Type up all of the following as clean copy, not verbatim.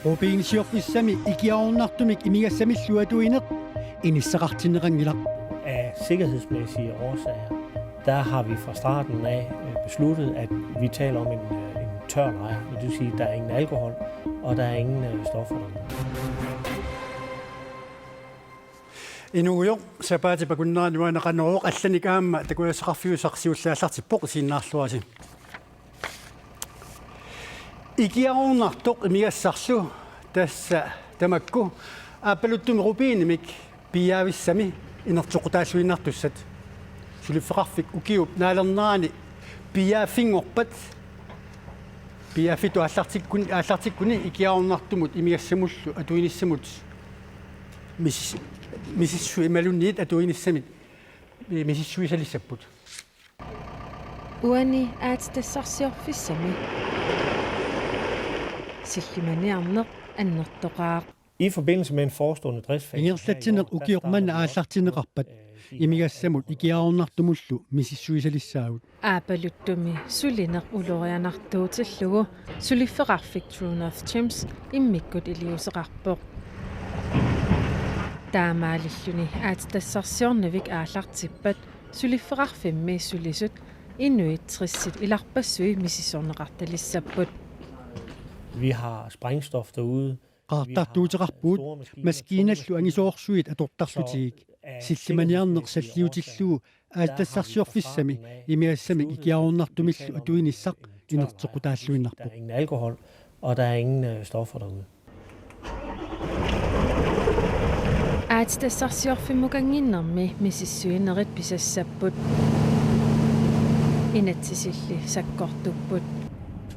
Rubinsiorfissami ikiaornartumik imigassamilluatuineq inissaqartineqangilaq. Af sikkerhedsmæssige årsager, der har vi fra starten af besluttet, at vi taler om en tør lejr. Det vil sige, at der er ingen alkohol, og der er ingen stoffer der. Inuujo sapaati pakunnaaniuana qanooq allanikaamma takuasaqarfiusarsiullaallartippoq siinnaarluasi. Ikiaornartoq imigassarlu tassa tamakku aapaluttumi rupiinimik piaavissami inertuqutaalluinnartussat. Sulifeqarfik ukiup naalernaani piaafingorpat piaafitu аллартиккуни икиаорнартумут имигассамуллу атуинissамут мисиссуи малунниит атуиниссамит мисиссуисалиссаппут уани аатстассарсиорфиссами силлиманиарнеқ аннертоқаа I forbindelse med en forestående driftsfase. Ingерлатсинеқ укиорманна ааллартинеқарпат имигассамут икиаорнартумуллу мисиссуисалиссаагут аапалуттуми сулинеқ улорианартуутиллугу сулиффеқарфик Throne of Champs иммиккут илиусеқарпоқ таамаалиллуни аатстассарсиорнавик ааллартиппат сулиффеқарфимми сулисут инуитриссит иларпассуи мисисорнеқарталиссаппут. Vi har sprængstof derude. qaartartuuteqarpuut maskiinallu angisoorsuit atortarlutiik sillimaniarneq salliutilluu aattassarsiorfissami imigassami ikiaornartumillu atuinissaq inertequtaalluinnarpoq. Der er ingen alkohol, og der er ingen stoffer derude. Aatstassarsiorfimukanginnermi misissuinerit pisassapput inatsisilli sakkortupput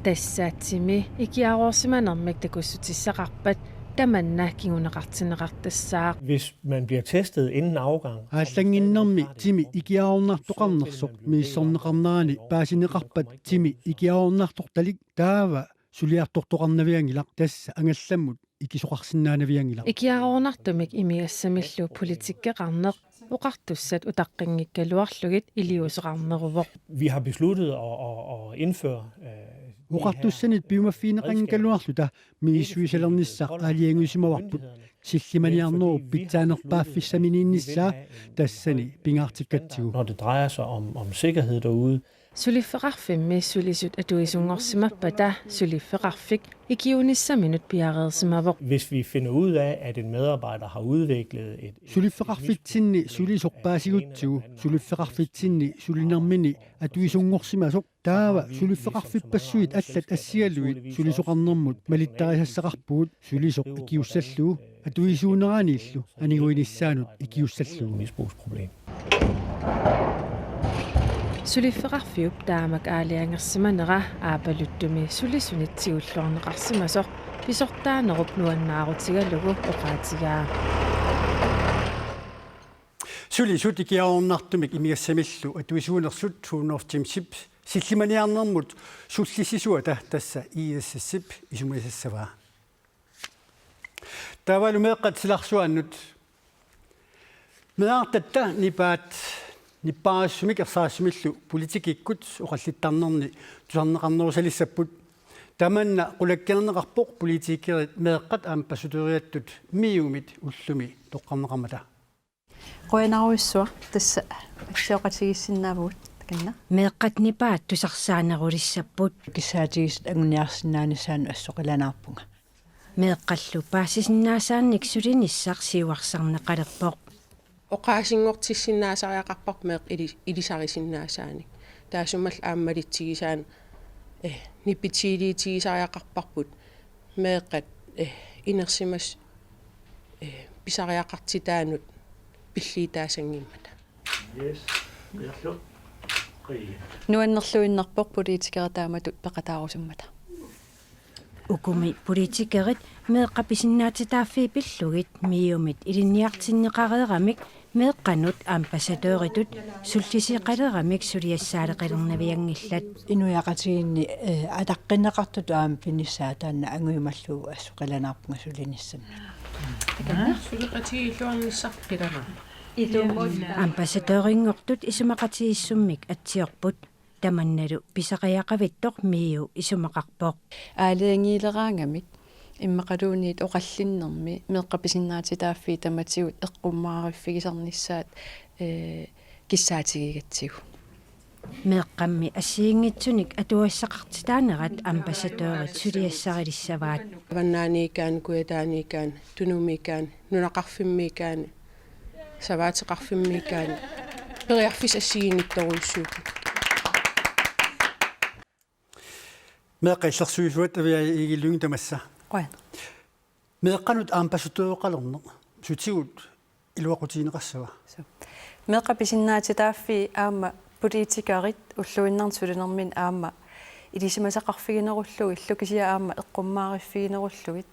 тассаатсими икиароорсиманермик такуссутиссақарпат таманна кигунеқартинеқартассаа. Hvis man bliver testet inden afgang. Ааллангиннерми тими икиаорнартоқарнерсоқ мииссорнеқарнаани паасинеқарпат тими икиаорнарторталик таава сулиартортоқарнавиангилақ тасса ангалламмут икисоқарсинаанавиангилақ. Икиароорнартумик имигассамиллу политиккеқарнеқ уқартуссат утаққингиккалуарлугит илиусеқарнерувоқ. Vi har besluttet at indføre уqartussanit piumaffiineqangaluarluta miissuisalernissaq aaliangusimavарпут силлиманиарнеру питсаанерпааффиссаминииннissaa тассани пингаартиккатсигу. Når det drejer sig om sikkerhed derude. Sulifeqarfimmi sulisut atuisungorsimappa sulifeqarfik ikiunissaminut piareersimavoq. Hvis vi finder ud af, at en medarbejder har udviklet et sulifeqarfitsinni sulisoqpaasigutsigu sulifeqarfitsinni sulinermini atuisungorsimasoq taava sulifeqarfipassuit allat assialuit sulisoqarnermut malittarisassaqarpuut sulisoq ikiussalluu atuisuuneraaniillu aniguinissaanut ikiussalluu misbrugsproblem. Sulifeqarfiup taamak aaliangersimanera aapaluttumi sulisunitsigulluarneqarsimasoq pisortaanerup nuannaarutigalugu oqaatigaa. Sulisut ikiaornartumik imigassamillu atuisuunersut Throne of Champs sillimaniarnermut sullissisuata tassa iiassissip isumisassavaa. Tavalu meeqqat silarsuannut meartatta nipaat nippaarassumik ersaasumillu politikikkut oqallittarnerni tusarneqarnerusalissapput tamanna qulakkerneqarpoq politiikerit meeqqat aampassuturiattut miiumit ullumi toqqarneqarmata qoinaruissua tassa assiоqatigissinnaavut takanna meeqqat nipaat tusarsaanarulissapput kissaatigisit anguniarsinnaanisaanu assoqilanaarpunga meeqqallu paasisinnaasaanik sulinissaq siuarsarneqalerpoq oqaasingortissinnaasariaqarpoq meeq ilisarisinnaasaanik taasumall aammalitsigisaan nippitiiliitigisariaqarparput meeqqat inersimas pisariaqartitaanut pillitaasangimata Yes. Yerlu. nuannerluinnerpoq politikeretaamatut peqataarusummata ukumi politikerit meeqqapisinnaatitaaffii pillugit miiumit ilinniartinneqareeramik meeqqanut ambassadooritut sullisiqaleramik suliassaaleqalernaviangillat inuyaqatiginni ataqqinneqartut aam pinissaa taanna anguimallu assoqilanaarpunga sulinissanna suliqatiilluarnissarpilana ambassadoringortut isumaqatigissummik atsiorput таманналу писақиақавиттоқ миу исумақарпоқ аалиангиилераангамик иммақалуунниит оқаллиннэрми меэққаписиннаатитааффи таматигут эққуммаариффигисарниссаат киссаатигигатсигу меэққамми ассиингитсуник атуассақартитаанерат амбассадорит сулиассарилиссаваат ваннааникаан куятааникаан тунумикаан нунақарфиммикаан саваатеқарфиммикаан периарфис ассигингитторуйссуут меэққиллерсуисуат авиа игиллугин тамасса қуан меэққанут аампассутуоқалернер сутигут илуақутиинеқассава меэққаписиннаатитааффи аама политикарит уллуиннартулинермин аама илисимасақарфигинеруллуги иллукисиа аама эққуммаариффигинеруллугит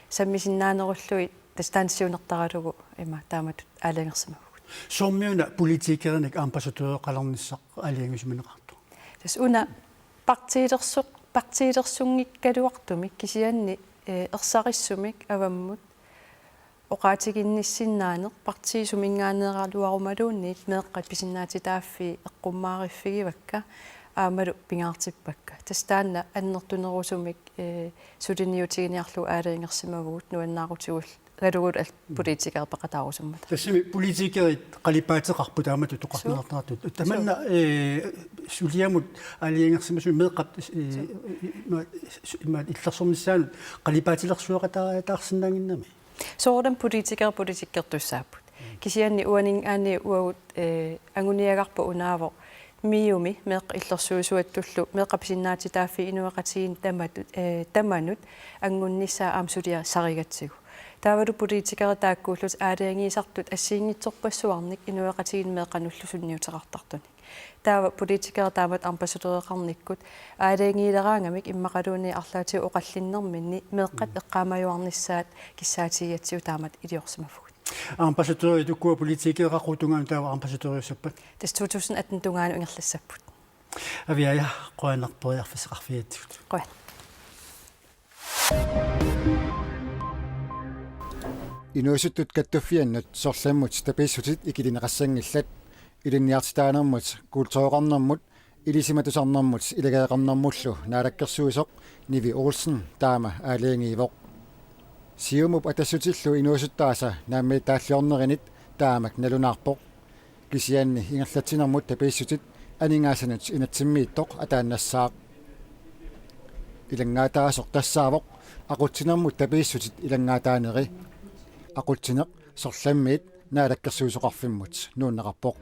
саммисиннаанеруллуги тастанссиунертаралугу има тааматут аалангерсимагут соммиуна политикерник аампассутуоқалерниссақ алиангисуминеқарту тас уна партиилерсунгиккалуартумик кисианни ерсариссумик аваммут оқаатигинниссиннаанеқ партиисумингааneerалуарумалуунниит меэққат писиннаатитааффи эққуммаариффигивакка аамалу пингаартиппакка тастаанна аннертунерусумик сулиниутигиниарлу аалаингерсимагуут нуаннаарутигул галугул политикер пақатаарусуммат тассими политикерит қалипаатеқарпу таамату тоқарнеартаратут таманна сулиамут алиангерсимасу меэққат има иллерсорнissaanут қалипаатилерсуақатаариатаарсинаангиннами соордан политикертуссааппут кисианни уанин аани уагут ангуниагарпа унааво миуми меэққа иллерсуусуаттуллу меэққаписиннаатитааффи инуақатигин таманут ангунниссаа аамсулиа саригатсигу таавалу политикертааккууллут аалаангиисартут ассиингитсорпассуарник инуақатигин меэққануллусунниутеқартартуник таава политикертаамат ампасутереқарниккут аалаангиилераангамик иммақалууни арлаати оқаллиннэрминни меэққат эққаамаюарниссаат киссаатигиатсиу таамат илиорсимафгут ампассутери туккуа политикераққутунгаан таава ампассутериуссаппат тас 2018 тунгаanu ингерлассаппут авиая қуанерпориарфисеқарфиатсут қуан инуусуттут каттуффианнут сорлааммут таписсутит икилинеқассангиллат илинниартитаанермут култооқарнэрмут илисиматусарнэрмут илагаеқарнэрмуллу наалаккерсуисоқ ниви Олсен таама аалиангиивоқ сиумуп атассутиллу инуусуттааса наамми тааллиорнеринит таамак налунаарпоқ кисианни ингерлатсинэрмут таписсутит анингаасанут инатсиммииттоқ атааннассаақ илангаатаасоқ тассаавоқ aqutsinarmut tapiissut ilangaataaneri aqutsineq sorlammiit naalakkersuusoqarfimmut nuunneqarpoq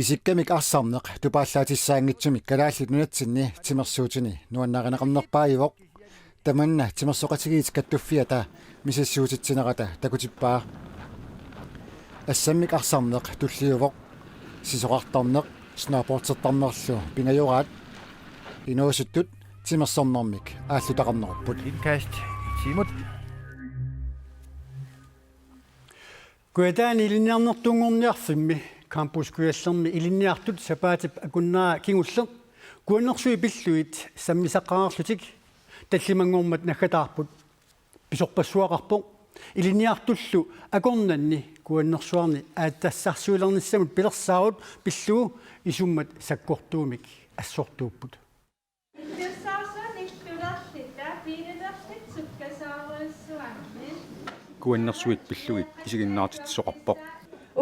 isikkamik arsarneq tupaallaatissaaangitsumik kalaallut nunatsinni timersuutini nuannaarinaqarnerpaayivoq tamanna timersoqatigiit kattuffiata misassuutitsinerata takutippaa assammik arsarneq tulliuvoq sisoqartarneq snaaportertarnerlu pingajoraat inuusuttut timersornermik ааллутақарнеруппут Indkast Simut Kuataani ilinniarnertuungorniarfimmi campus kuallermi ilinniartut sapaatip akunnaa kingulleq kuannersui pilluit sammisaqaarlutik tallimangormat naggataarput pisorpassuaqarpoq ilinniartullu akornanni kuannersuarni aattassarsuulernissamut pilersaarut pilluu isummat sakkortuumik assortuupput kuannersuit pilluit isiginnaartitsoqarpoq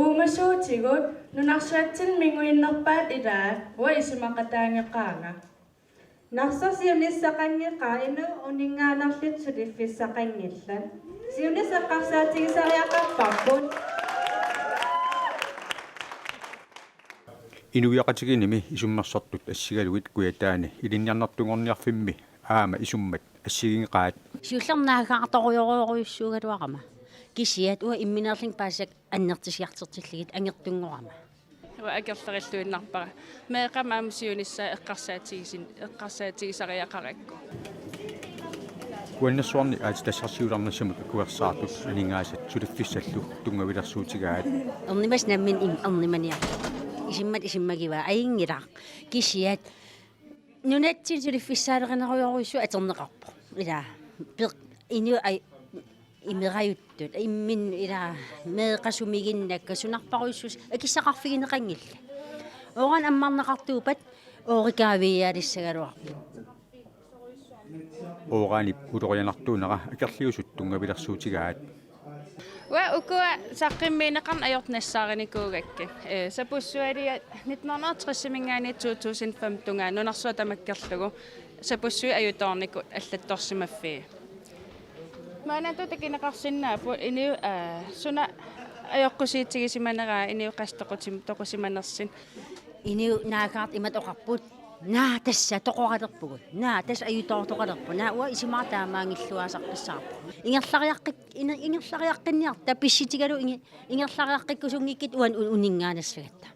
uumasuutigut nunarsuatsin minguinnerpaat ilaat wa isimaqataangeqaanga narsasiunissaqangeqaa inu uningaanarlit suliffissaqangillan siunisaqarsaatigisariaqarparput inuiaqatiginimi isummersortut assigaluit kuataani ilinniarnertungorniarfimmi aama isummat ассигингаат сиуллернаагаарторуйоруйуссуугалуарама кисиат уа имминерлин паасак аннертисиартертиллигит ангертунгорама уа акерлериллуиннарпара меэқамаамсиунissaа эққарсаатигисариақаракку куаннерсуарни аатитассарсиуларнассамут акуерсаартут анингаасат сулиффиссаллу тунгавилэрсуутигаат орнимас наммин орниманиар исиммагива аингилаа кисиат нунатсин сулиффиссаалеринеруйоруйссу атернеқарпо ила пеқ ину ай имераюттут иммин ила меэқасумигиннакка сунарпаруйссус акиссақарфигинеқангилла оран аммарнеқартуупат оорикаавиаалиссагалуарпу Oorani utorianartuunera akerliusut tungavilersuutigaat. Wa ukua saqqimmiineqarn ajortnassaarinikuugakka. Sapussuali 1960-mingaani 2005 tungaa nunarsuа tamakkerlugu sapussui ajutorniku аллатторсимаффи. Маанату такинеқарсиннаапу iniu suna ajorqusiitigisimанераа iniu qastoqutim toqusimanersin. iniu naakaart imat oqarput naa tassa toqoralerpugut naa tas ajutortoqalerpu naa ua isimaataamaangilluasaqqissaarpu ingerlariaqqinniar tapissitigalu ingerlariaqqikkusungikkit uan uningaanassagatta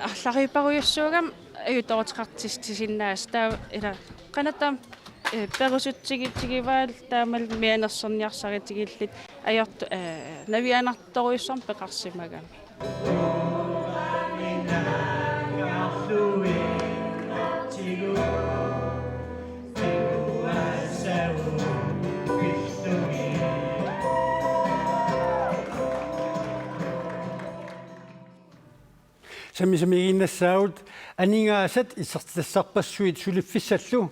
арлариупаруйуссуугам аюторутеқартистисиннаас таа ила канатам перусутсигитсигиваал таамал мианерсерниарсаритигиллит аёрту навианарторуйуссарм пеқарсимагами Sammisamiginnassaagut aningaasat issertassarpassuit suliffissallu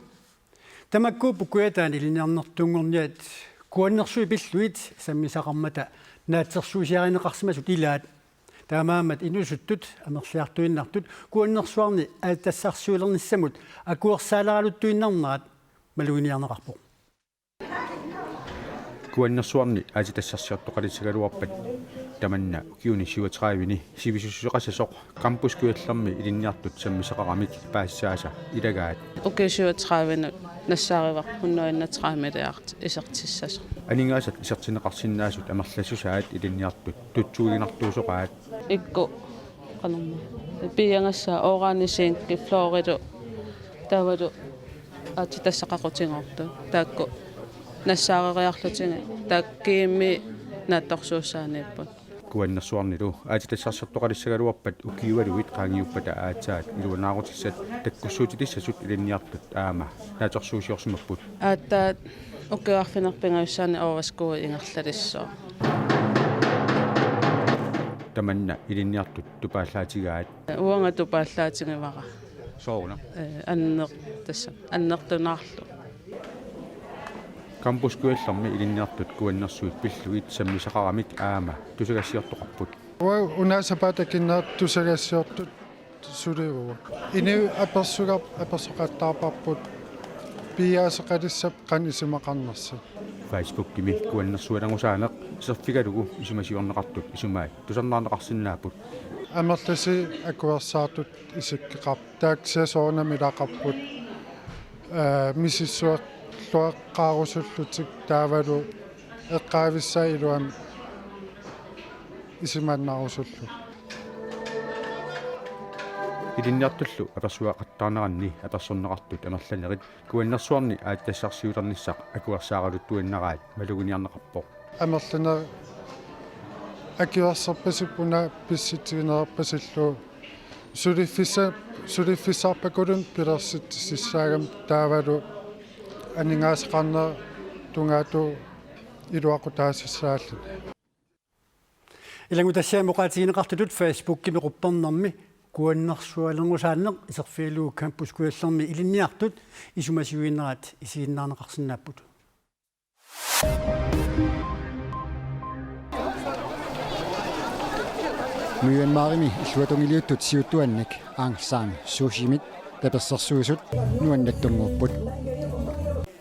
tamakkuupu kuataani iliniarnertuungorniat kuannersui pilluit sammisaqarmata naatsersuusiarineqarsimasut ilaat taamaamat inusuttut amerliartuinnartut kuannersuarni aattassarsuulernissamut akuersaalagaluttuinnarnaat maluiniarneqarpo Kuannersuarni aatitassarsiortoqalissagaluarpat tamanna kiuni 37-ni sivisussuqassasoq campuskuallarmi ilinniartut sammisaqaramik paassaasa ilagaat Okay 37 нассааривар 131 исертиссасо aningaasat isertineqarsinnaasut amerlassusaat ilinniartut tutsuuginartuusoqaat икку канарма пиангасса оораанисиинки флоридо тавалу атитассақақутингорту таакку нассаарериарлутинга тааккиимми наатторсууссаанииппут kuannersuarnilu aatitassarsortoqalissagaluarpat ukiualuit qaangiuppata aatsaat iluanaarutisat takkussuutitissasut ilinniartut aama naatorsuusiorsimapput ааттаат уккиарфинерпингаюссаани оваскуу ингерлалиссоо tamanna ilinniartut tupaallаатигаат уанга тупааллаатингивара sooruna аннеқ тасса аннертунаарлу campuskuallarmi ilinniartut kuannersuit pilluit sammisaqaramik aama tusagassiortoqarput unaasapatakinnaat tusagassiortut suliuva iniu apersoqattaarparput piaaseqalissap qan isimaqarnersi Facebook kimi kuannersualangusaaneq serfigalugu isimasiorneqartut isumaat tusarnaarneqarsinnaaput amerlasi akuersaartut isikkeqar taaksiasoornamilaqarput misissuaq luaqqaarusullutik taavalu eqqaavissai iluam isimannarusullu ilinniartullu apersuaqattaarneranni apersorneqartut amerlanerit kuannersuarni aattassarsiulernissaq akuersaaqaluttuinnaraat maluginiarneqarpoq amerlane akiuarserpasippuna pissitiginerpasillu suliffissaarpakulun pilersittissaagam taavalu aningaasaqarner tungaatu iluaqutaassaallu ilangutassaamoqaatigineqartutut Facebook kimi qupparnermi kuannersualerngusaaneq iserfialuu campuskuallarmi ilinniartut isumasiuineraat isiginnaarneqarsinnaapput Myanmarimi illuatungiliuttut siuttuannik Aung San Suu Kyi tapersersuusut nuannattunguupput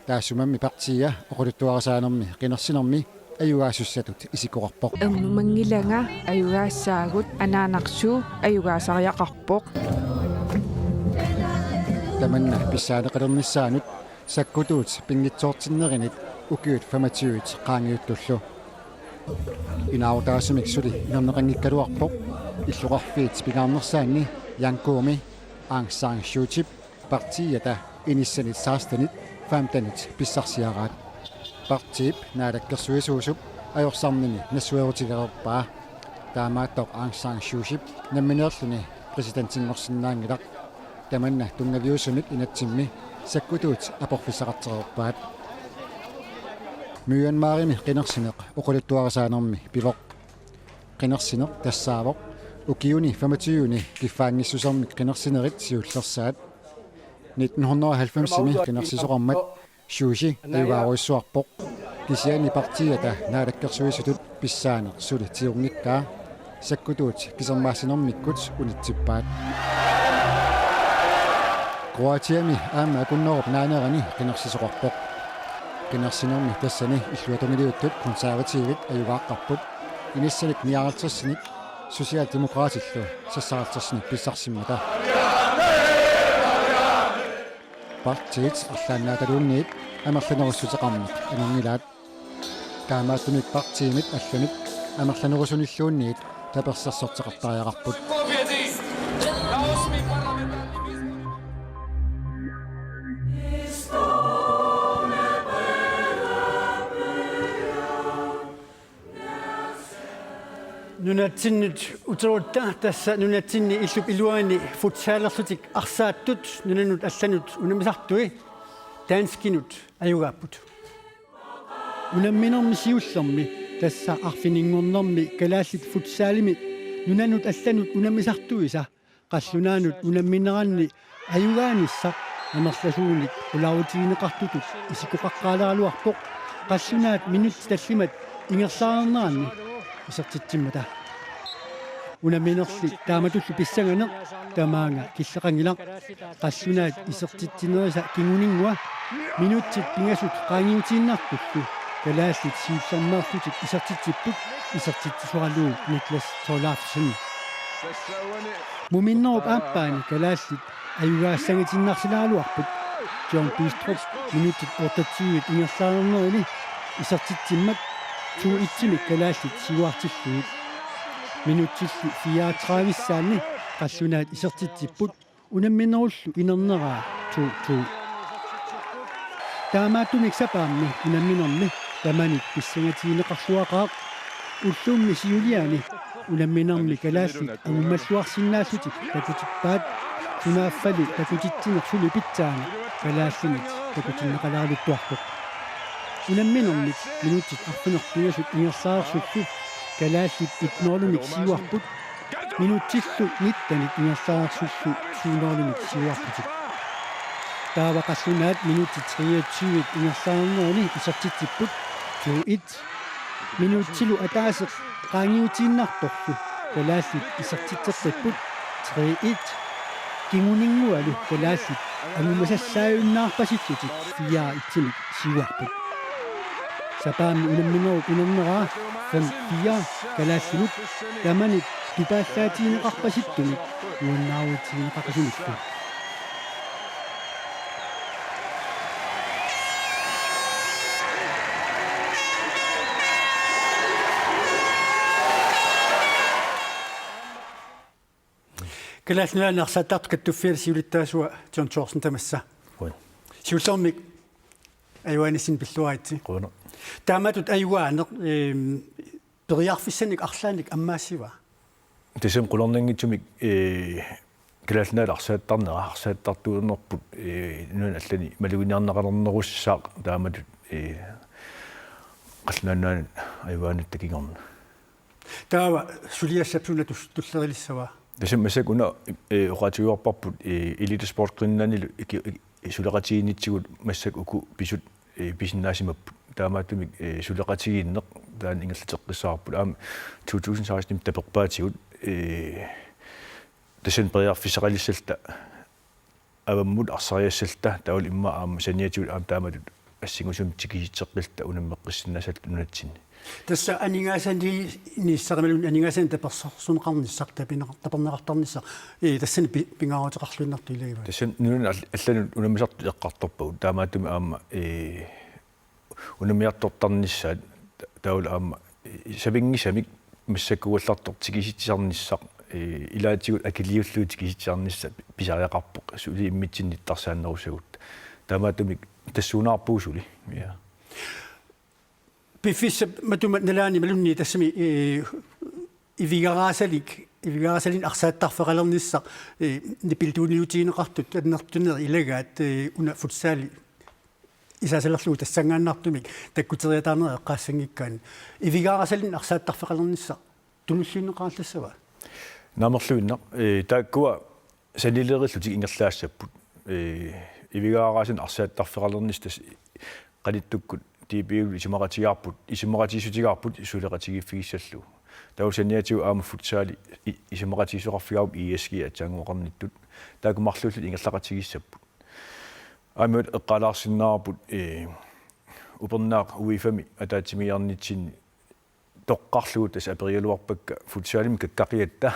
taassumammi partia oquluttuarasaanermi qinersinermi ayugaasussatut isikoqarpoq mangilanga ayugaassaagut anaanaqsuu ayugaasariaqarpoq tamanna pissaaneqalernissaanut sakkutuut pingitsoortinnerinit ukiut famatiuit qaangiuttullu inaawtaasimik suli inerneqangikkaluarpoq illuqarfiit pingaarnersaanni yankuumi Aung San Suu Kyi partiata inissanit saastanit famtanit pissarsiaraat partiip naalakkersuisuusup ajorsarnini nassuerutigererpaa taamaattoq Aung San Suu Kyi nammineerluni presidentingorsinnaangilaq tamanna tungaviusunit inatsimmi sakkutuut aporfissaqartererpaat Myen Marimi qinersineq uquluttuarasaanermi pivoq qinersineq tassaavoq ukiuni 25 kiffaangissusermik qinersinerit siullersaat 1990 qinersisoqarmat sushi ayugaaruissuarpoq kisiani partiata naalakkersuisutut pissaani suli tiungikkaa sakkutuut kisermaassinermikkut unitsippaat Kroatiami aama akunnerup naanerani qinersisoqarpoq qinersinermi tassani illuatormiliuttut konservatiivit ayugaaqqarput inissanik niaraltersinik sosialdemokraatillu sassaraltersinik pissarsimmata partiit arlaannaataluunniit amerlanerussutеқармик анернилаат таамааттуник партиимит алланик амерланерусуниллуунниит таперсерсортеқартариақарпут Nunatsinut uterutta tassa nunatsinni illup iluani futsaalerlutik arsaattut nunanut allanut unamisartui tanskinut ayugaapput unamminermi siullermi tassa arfininngornermi kalaallit futsaalimi nunanut allanut unamisartuisa qallunaanut unammineranni ayugaanissaq amerlasuunik ulautigineqartutut isikuqaqqaalaruarpoq qallunaat minut tallimat ingersaarnernaanni isartittimmata unaminerli taamatullu pissangane tamaanga killeqangilaq qallunaat isertittinerisa kinguningua minuttit pingasut qaangiutiinnaarpullu kalaallit siullernaarlutik isartittipput isartittisuarluu Niklas Torlafsen muminnerup aappaani kalaallit ayugaassangitinnarsilaaluarput John Bistrup minuttit 28 ingersaarnerneruli isartittimmat Tue itsimik kalaallit siuartilluit minuttilli 34 qallunaat isertittiput unamminerullu inerneraa tu taamaattunik sapaammi unamminermi tamanik pissangatiineqarluaqaaq ulluummi siuliani unamminermi kalaallit angummalluarsinnaallutik takutippaat tunaaffali takutittinersuli pitsaani kalaallinit takutinneqalaarluttuarpoq unamminermik minuttit arpunertuigasut ingersaarsullu kalaallit itnoorlunik siuarput minuttillu nittanit ingersaarsullu suunoorlunik siuarputik taavaqallunaat minuttit 23 ingersaarnerni isertittipput tuuit minuttilu ataaseq qaangiutiinnartorlu kalaallit isertitterripput 3-1 kinguningualu kalaallit angumasassaajuunnaarpasitlutik 4-1 siuarput sapaammi unamminerup inerneraa 5-4 kalaallinut tamanit tupaallaatiineqarpasittunik uannaaruutiineqarpasunikku kalaallinaanersataart kattuffiali siulittaasua John Thorsten tamassa siullermik ayuanissin pilluaitsi taamatut ayuaaneq periarfissanik arlaanik ammaassiva tisem qulornangitsumik kalaallinaalarsaattarnera arsaattartuunerput nuan allani maluginiarnaqalernerussaaq taamatut qallunaannaanut ayuaanut takingerna taava suliassapsuna tullerillissava tisem masak una oqatiuarparput elitesportqinnaanilu suleqatigiinnitsigut massak uku pisut pisinnaasimapput taamaattumik suleqatigiinneq taan ingerlateqqissaarput aam 2016 taperpaatigut tasen periarfissaqalissalta avammut arsariassalta taul imma aam saniatigut aam taamatut assingusum tikisitseqqilta unammeqqissinnaasat unatsinni tassa aningaasani niissaqamalun aningaasani tapersorsuneqarnissaq taperneqartarnissaq tassani pingaaruteqarluinnartu ilagiva tassan nunun allanut unamisartu eqqartorpagut taamaattumi aama unamiartortarnissaat taul aama savingisamik массаккуаллартор тикиситсарниссақ илаатигут акилиуллуу тикиситсарнисса писариақарпоқ сули иммитсинниттарсааннерусагут тамаатумик тассунаарпуусули я пифис матумат налаани малунни тассами ивигараасалин арсааттарфеқалерниссақ нипилтуниутиинеқартут аннертунер илагаат уна футсаали исасалерлуу тассангааннаартумик таккутериатаарнера эққаассангиккаани ивигаарасалин арсааттарфеқалернissaq тунуллуиннеқааллассава намерлуиннақ тааккуа санилериллутик ингерлаассаппут ивигаараасин арсааттарфеқалернис тас қалиттуккут типиул исимақатигаарпут сулеқатигиффигиссаллу таусаниатиу аама футсаали исимақатисоқарфигауп иэски атсаангуоқарниттут таакумарлууллут ингерлақатигиссаппут аамут эққалаарсиннаарпут упернаақ уифами атаатимиарнитсин тоққарлугут тас апериалуарпакка футсаалим каккақиатта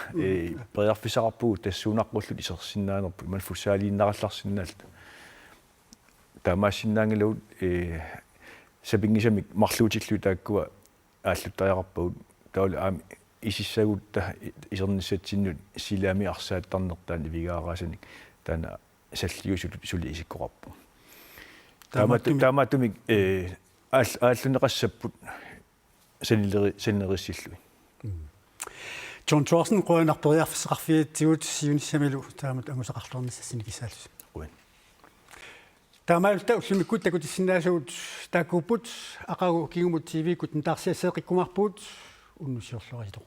преерфисақарпугут тассуунаққуллут исерсиннаанерпу иман футсаалииннаралларсиннаалта таамаассиннаангилаут сапингисамик марлуутиллу тааккуа ааллуттариақарпагут таул аами исиссагутта исерниссатсиннут силаами арсааттарнертаан ивигаараасаник таана саллиусулут сули исиккоқарпу таамаатумик ааллунеқассаппут саннериссиллуи John Thorsten qoyanarperiarfisseqarfiatsigут сиунissamilu таамат ангусақарлорнissaссиникисаалус таамаалта уллумиккут такутиссинаасуут тааккууппут ақагу кигумут TV-кут нтаарсиассеэқиккумарпуут уннусиорлориситоқ